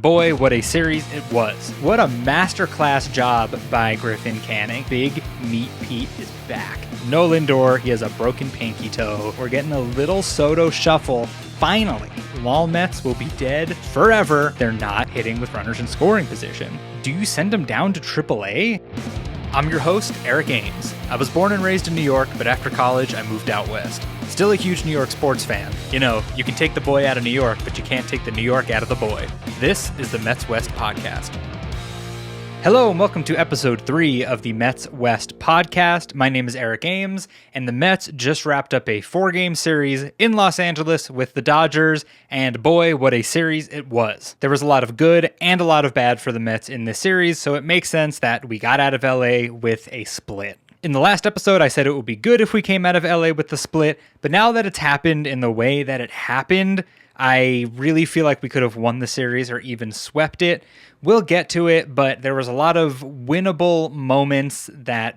Boy, what a series it was. What a masterclass job by Griffin Canning. Big Meat Pete is back. No Lindor, he has a broken pinky toe. We're getting a little Soto shuffle. Finally, Lol Mets will be dead forever. They're not hitting with runners in scoring position. Do you send them down to AAA? I'm your host, Eric Ames. I was born and raised in New York, but after college, I moved out west. Still a huge New York sports fan. You know, you can take the boy out of New York, but you can't take the New York out of the boy. This is the Mets West Podcast. Hello and welcome to episode 3 of the Mets West Podcast. My name is Eric Ames, and the Mets just wrapped up a 4-game series in Los Angeles with the Dodgers, and boy, what a series it was. There was a lot of good and a lot of bad for the Mets in this series, so it makes sense that we got out of LA with a split. In the last episode, I said it would be good if we came out of LA with the split, but now that it's happened in the way that it happened, I really feel like we could have won the series or even swept it. We'll get to it, but there was a lot of winnable moments that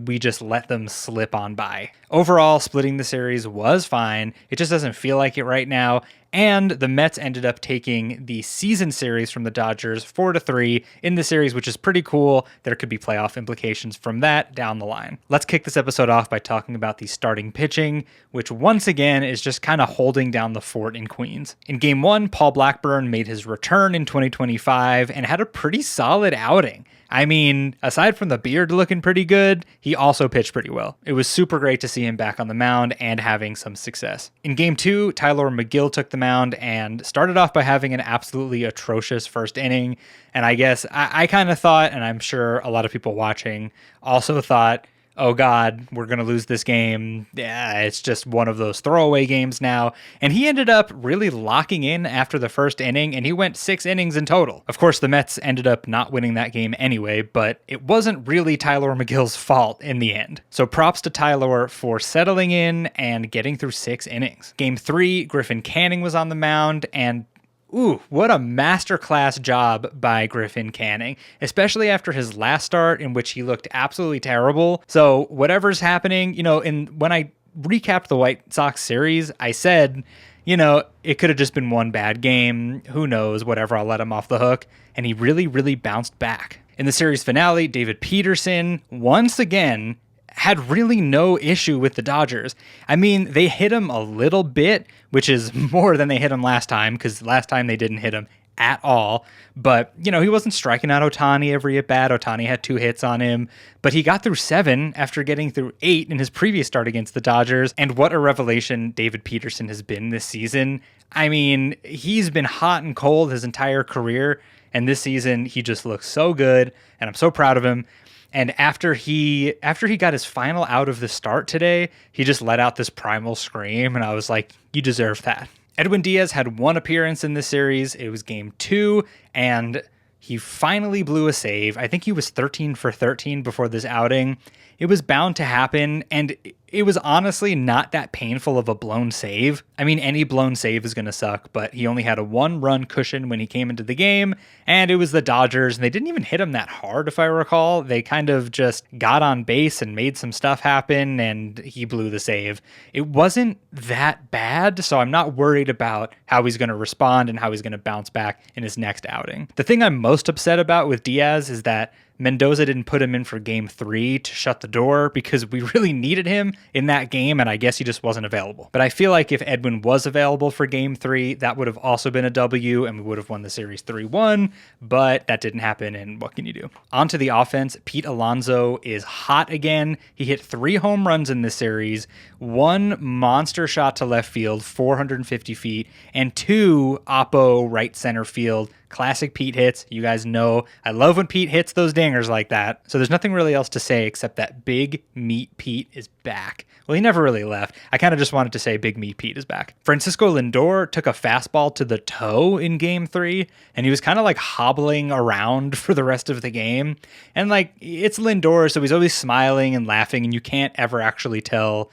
we just let them slip on by. Overall, splitting the series was fine. It just doesn't feel like it right now. And the Mets ended up taking the season series from the Dodgers 4-3 in the series, which is pretty cool. There could be playoff implications from that down the line. Let's kick this episode off by talking about the starting pitching, which once again is just kind of holding down the fort in Queens. In Game 1, Paul Blackburn made his return in 2025 and had a pretty solid outing. I mean, aside from the beard looking pretty good, he also pitched pretty well. It was super great to see him back on the mound and having some success. In Game 2, Tyler McGill took the mound and started off by having an absolutely atrocious first inning. And I guess I kind of thought, and I'm sure a lot of people watching also thought, oh God, we're going to lose this game. Yeah, it's just one of those throwaway games now. And he ended up really locking in after the first inning, and he went 6 innings in total. Of course, the Mets ended up not winning that game anyway, but it wasn't really Tyler McGill's fault in the end. So props to Tyler for settling in and getting through 6 innings. Game 3, Griffin Canning was on the mound, and ooh, what a masterclass job by Griffin Canning, especially after his last start in which he looked absolutely terrible. So whatever's happening, when I recapped the White Sox series, I said, it could have just been one bad game. Who knows? Whatever, I'll let him off the hook. And he really, really bounced back. In the series finale, David Peterson, once again, had really no issue with the Dodgers. I mean, they hit him a little bit, which is more than they hit him last time, because last time they didn't hit him at all. But, he wasn't striking out Ohtani every at-bat. Ohtani had 2 hits on him, but he got through 7 after getting through 8 in his previous start against the Dodgers. And what a revelation David Peterson has been this season. I mean, he's been hot and cold his entire career, and this season he just looks so good, and I'm so proud of him. And after he got his final out of the start today, he just let out this primal scream, and I was like, you deserve that. Edwin Diaz had 1 appearance in this series. It was Game 2, and he finally blew a save. I think he was 13 for 13 before this outing. It was bound to happen, and it was honestly not that painful of a blown save. I mean, any blown save is going to suck, but he only had a 1-run cushion when he came into the game, and it was the Dodgers, and they didn't even hit him that hard, if I recall. They kind of just got on base and made some stuff happen, and he blew the save. It wasn't that bad, so I'm not worried about how he's going to respond and how he's going to bounce back in his next outing. The thing I'm most upset about with Diaz is that Mendoza didn't put him in for Game 3 to shut the door because we really needed him in that game, and I guess he just wasn't available. But I feel like if Edwin was available for Game 3, that would have also been a W, and we would have won the series 3-1, but that didn't happen, and what can you do? On to the offense. Pete Alonso is hot again. He hit 3 home runs in this series, 1 monster shot to left field, 450 feet, and 2 oppo right center field. Classic Pete hits. You guys know I love when Pete hits those dingers like that. So there's nothing really else to say except that Big Meat Pete is back. Well, he never really left. I kind of just wanted to say Big Meat Pete is back. Francisco Lindor took a fastball to the toe in Game 3, and he was kind of like hobbling around for the rest of the game. And it's Lindor, so he's always smiling and laughing, and you can't ever actually tell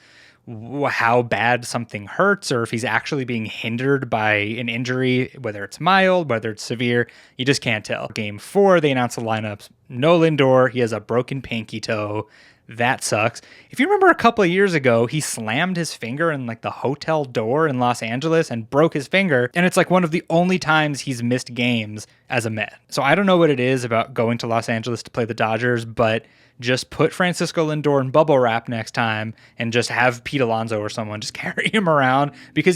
how bad something hurts or if he's actually being hindered by an injury, whether it's mild, whether it's severe. You just can't tell. Game 4, they announced the lineups. No Lindor. He has a broken pinky toe. That sucks. If you remember a couple of years ago, he slammed his finger in like the hotel door in Los Angeles and broke his finger. And it's like one of the only times he's missed games as a Met. So I don't know what it is about going to Los Angeles to play the Dodgers, but just put Francisco Lindor in bubble wrap next time and just have Pete Alonso or someone just carry him around because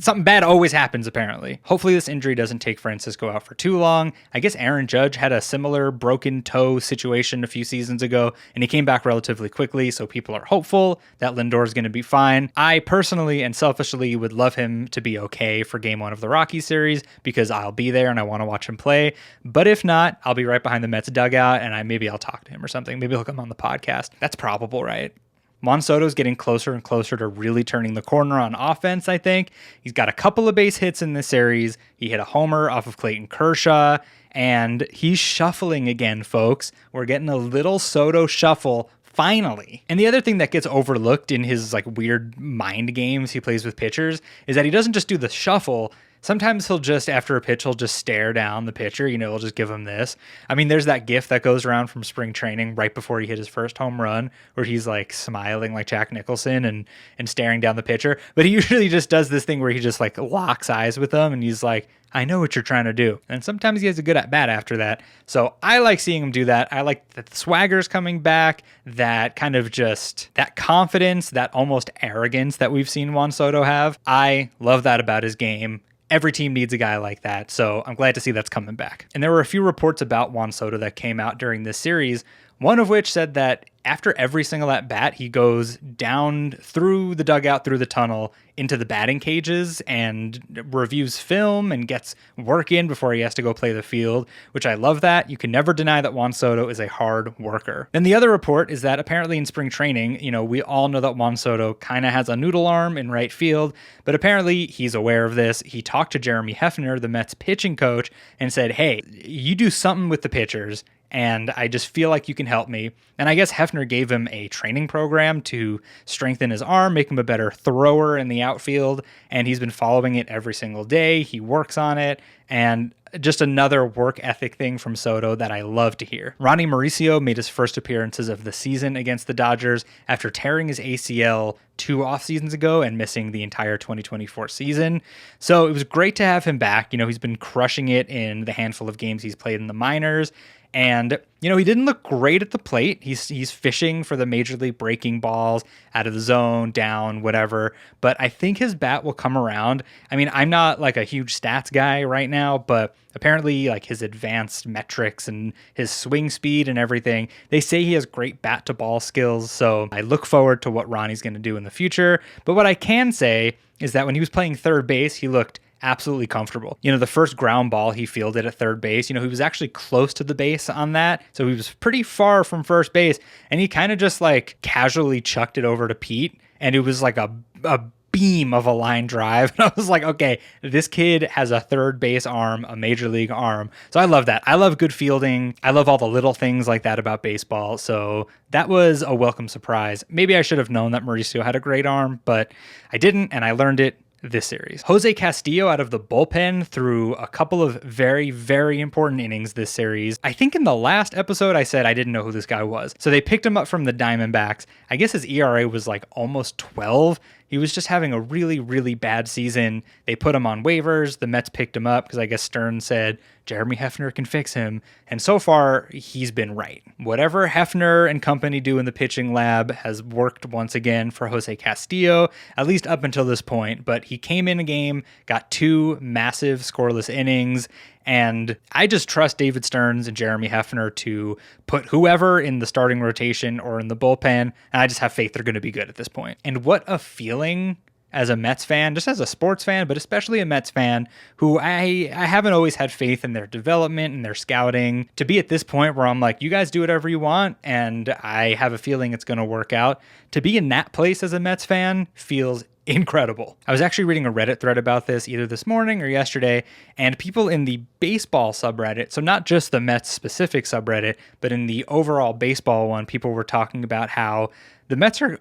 something bad always happens apparently. Hopefully this injury doesn't take Francisco out for too long. I guess Aaron Judge had a similar broken toe situation a few seasons ago and he came back relatively quickly, so people are hopeful that Lindor is going to be fine. I personally and selfishly would love him to be okay for game 1 of the Rockies series because I'll be there and I want to watch him play. But if not, I'll be right behind the Mets dugout and maybe I'll talk to him or something. Maybe he'll come on the podcast. That's probable, right? Juan Soto's getting closer and closer to really turning the corner on offense, I think. He's got a couple of base hits in this series. He hit a homer off of Clayton Kershaw, and he's shuffling again, folks. We're getting a little Soto shuffle finally. And the other thing that gets overlooked in his like weird mind games he plays with pitchers is that he doesn't just do the shuffle. Sometimes he'll just, after a pitch, he'll just stare down the pitcher. He'll just give him this. I mean, there's that gif that goes around from spring training right before he hit his first home run where he's like smiling like Jack Nicholson and staring down the pitcher. But he usually just does this thing where he just like locks eyes with them and he's like, I know what you're trying to do. And sometimes he has a good at bat after that. So I like seeing him do that. I like that the swagger's coming back, that kind of just that confidence, that almost arrogance that we've seen Juan Soto have. I love that about his game. Every team needs a guy like that, so I'm glad to see that's coming back. And there were a few reports about Juan Soto that came out during this series, one of which said that after every single at-bat, he goes down through the dugout, through the tunnel, into the batting cages and reviews film and gets work in before he has to go play the field, which I love that. You can never deny that Juan Soto is a hard worker. Then the other report is that apparently in spring training, we all know that Juan Soto kind of has a noodle arm in right field, but apparently he's aware of this. He talked to Jeremy Hefner, the Mets pitching coach, and said, hey, you do something with the pitchers, and I just feel like you can help me. And I guess Hefner gave him a training program to strengthen his arm, make him a better thrower in the outfield, and he's been following it every single day. He works on it, and just another work ethic thing from Soto that I love to hear. Ronnie Mauricio made his first appearances of the season against the Dodgers after tearing his ACL 2 off seasons ago and missing the entire 2024 season. So it was great to have him back. He's been crushing it in the handful of games he's played in the minors. And, he didn't look great at the plate. He's fishing for the major league breaking balls out of the zone, down, whatever. But I think his bat will come around. I mean, I'm not like a huge stats guy right now, but apparently like his advanced metrics and his swing speed and everything, they say he has great bat to ball skills. So I look forward to what Ronnie's going to do in the future. But what I can say is that when he was playing third base, he looked absolutely comfortable. The first ground ball he fielded at third base, he was actually close to the base on that. So he was pretty far from first base and he kind of just like casually chucked it over to Pete. And it was like a beam of a line drive. And I was like, okay, this kid has a third base arm, a major league arm. So I love that. I love good fielding. I love all the little things like that about baseball. So that was a welcome surprise. Maybe I should have known that Mauricio had a great arm, but I didn't, and I learned it this series. Jose Castillo out of the bullpen threw a couple of very, very important innings this series. I think in the last episode I said I didn't know who this guy was. So they picked him up from the Diamondbacks. I guess his ERA was like almost 12. He was just having a really, really bad season. They put him on waivers. The Mets picked him up because I guess Stern said Jeremy Hefner can fix him. And so far, he's been right. Whatever Hefner and company do in the pitching lab has worked once again for Jose Castillo, at least up until this point. But he came in a game, got 2 massive scoreless innings, and I just trust David Stearns and Jeremy Hefner to put whoever in the starting rotation or in the bullpen, and I just have faith they're going to be good at this point. And what a feeling as a Mets fan, just as a sports fan, but especially a Mets fan, who I haven't always had faith in their development and their scouting, to be at this point where I'm like, you guys do whatever you want, and I have a feeling it's going to work out. To be in that place as a Mets fan feels incredible. I was actually reading a Reddit thread about this either this morning or yesterday, and people in the baseball subreddit, so not just the Mets specific subreddit, but in the overall baseball one, people were talking about how the Mets are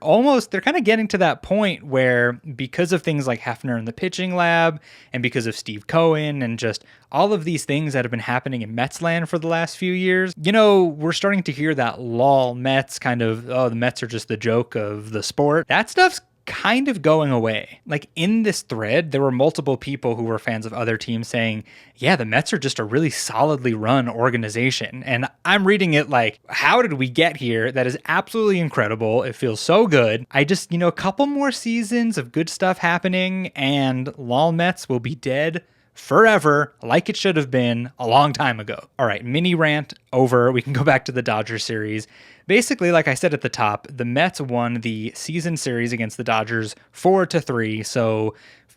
they're kind of getting to that point where, because of things like Hefner in the pitching lab and because of Steve Cohen and just all of these things that have been happening in Mets land for the last few years, we're starting to hear that lol Mets kind of, oh, the Mets are just the joke of the sport. That stuff's kind of going away. Like, in this thread, there were multiple people who were fans of other teams saying, yeah, the Mets are just a really solidly run organization. And I'm reading it like, how did we get here? That is absolutely incredible. It feels so good. I just, a couple more seasons of good stuff happening and lol Mets will be dead forever, like it should have been a long time ago. All right, mini rant over. We can go back to the Dodgers series. Basically, like I said at the top, the Mets won the season series against the Dodgers 4-3. So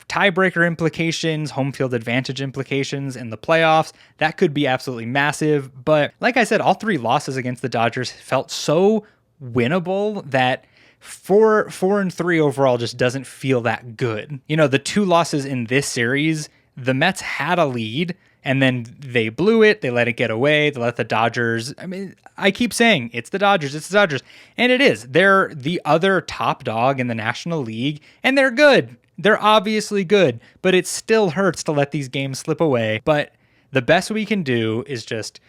tiebreaker implications, home field advantage implications in the playoffs, that could be absolutely massive. But like I said, all 3 losses against the Dodgers felt so winnable that 4-3 overall just doesn't feel that good. The 2 losses in this series, the Mets had a lead, and then they blew it. They let it get away. They let the Dodgers. I keep saying it's the Dodgers. It's the Dodgers. And it is. They're the other top dog in the National League, and they're good. They're obviously good, but it still hurts to let these games slip away. But the best we can do is just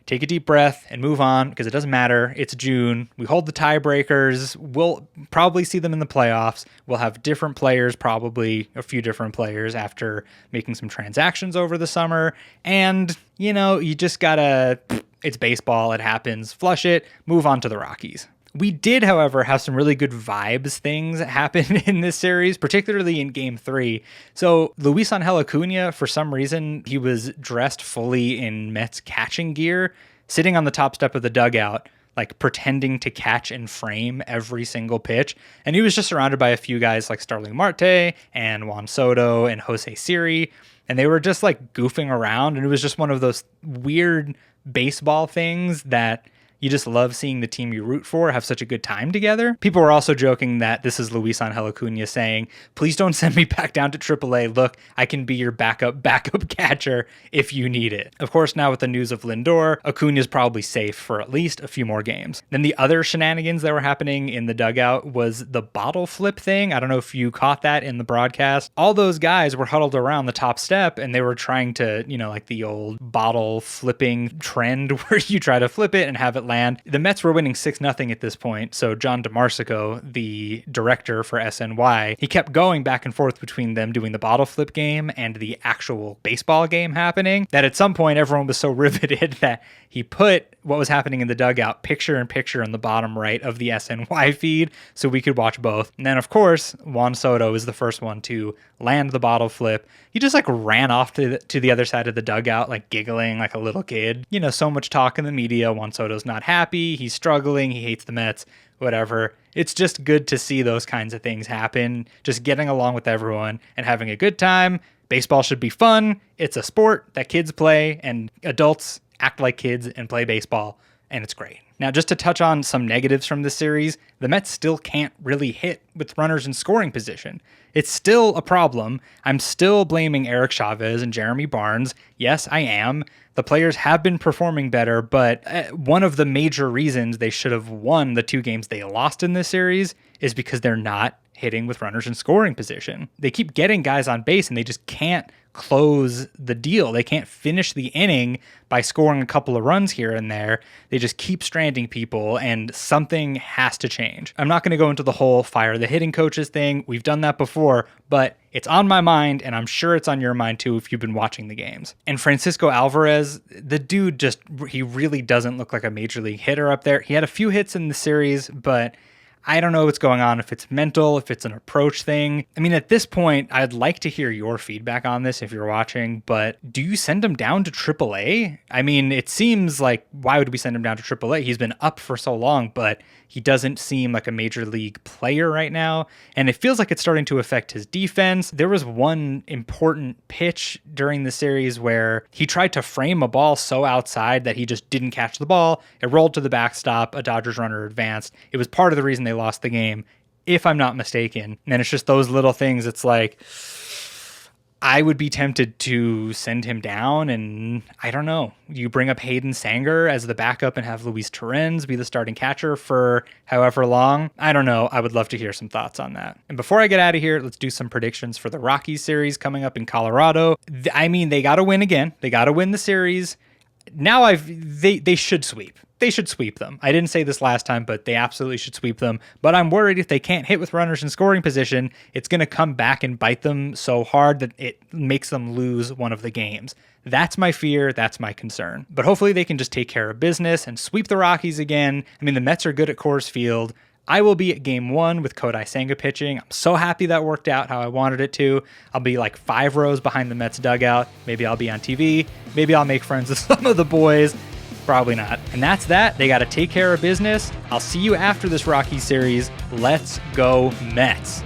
take a deep breath and move on, because it doesn't matter. It's June. We hold the tiebreakers. We'll probably see them in the playoffs. We'll have different players, probably a few different players after making some transactions over the summer. And, you just gotta, it's baseball. It happens. Flush it. Move on to the Rockies. We did, however, have some really good vibes things happen in this series, particularly in Game 3. So Luis Angel Acuna, for some reason, he was dressed fully in Mets catching gear, sitting on the top step of the dugout, like pretending to catch and frame every single pitch. And he was just surrounded by a few guys like Starling Marte and Juan Soto and Jose Siri. And they were just like goofing around. And it was just one of those weird baseball things that you just love seeing the team you root for have such a good time together. People were also joking that this is Luis Angel Acuna saying, please don't send me back down to AAA. Look, I can be your backup catcher if you need it. Of course, now with the news of Lindor, Acuna's probably safe for at least a few more games. Then the other shenanigans that were happening in the dugout was the bottle flip thing. I don't know if you caught that in the broadcast. All those guys were huddled around the top step and they were trying to, like the old bottle flipping trend where you try to flip it and have it land. The Mets were winning 6-0 at this point, so John DeMarsico, the director for SNY, he kept going back and forth between them doing the bottle flip game and the actual baseball game happening, that at some point everyone was so riveted that he put what was happening in the dugout picture-in-picture on the bottom right of the SNY feed so we could watch both. And then, of course, Juan Soto is the first one to land the bottle flip. He just ran off to the other side of the dugout, giggling like a little kid. So much talk in the media. Juan Soto's not happy. He's struggling. He hates the Mets. Whatever. It's just good to see those kinds of things happen. Just getting along with everyone and having a good time. Baseball should be fun. It's a sport that kids play, and adults act like kids and play baseball, and it's great. Now, just to touch on some negatives from this series, the Mets still can't really hit with runners in scoring position. It's still a problem. I'm still blaming Eric Chavez and Jeremy Barnes. Yes, I am. The players have been performing better, but one of the major reasons they should have won the 2 games they lost in this series is because they're not hitting with runners in scoring position. They keep getting guys on base and they just can't close the deal. They can't finish the inning by scoring a couple of runs here and there. They just keep stranding people, and something has to change. I'm not going to go into the whole fire the hitting coaches thing. We've done that before, but it's on my mind, and I'm sure it's on your mind too if you've been watching the games. And Francisco Alvarez, the dude he really doesn't look like a major league hitter up there. He had a few hits in the series, but I don't know what's going on, if it's mental, if it's an approach thing. I mean, at this point, I'd like to hear your feedback on this if you're watching, but do you send him down to AAA? I mean, it seems like, why would we send him down to AAA? He's been up for so long, but he doesn't seem like a major league player right now, and it feels like it's starting to affect his defense. There was one important pitch during the series where he tried to frame a ball so outside that he just didn't catch the ball. It rolled to the backstop. A Dodgers runner advanced. It was part of the reason they lost the game. if I'm not mistaken. And it's just those little things. It's like, I would be tempted to send him down, and I don't know. You bring up Hayden Sanger as the backup and have Luis Torrens be the starting catcher for however long. I don't know. I would love to hear some thoughts on that. And before I get out of here, let's do some predictions for the Rockies series coming up in Colorado. I mean, they got to win again. They got to win the series. Now they should sweep. They should sweep them. I didn't say this last time, but they absolutely should sweep them. But I'm worried if they can't hit with runners in scoring position, it's going to come back and bite them so hard that it makes them lose one of the games. That's my fear. That's my concern. But hopefully they can just take care of business and sweep the Rockies again. I mean, the Mets are good at Coors Field. I will be at game 1 with Kodai Senga pitching. I'm so happy that worked out how I wanted it to. I'll be like 5 rows behind the Mets dugout. Maybe I'll be on TV. Maybe I'll make friends with some of the boys. Probably not. And that's that. They got to take care of business. I'll see you after this Rockies series. Let's go Mets.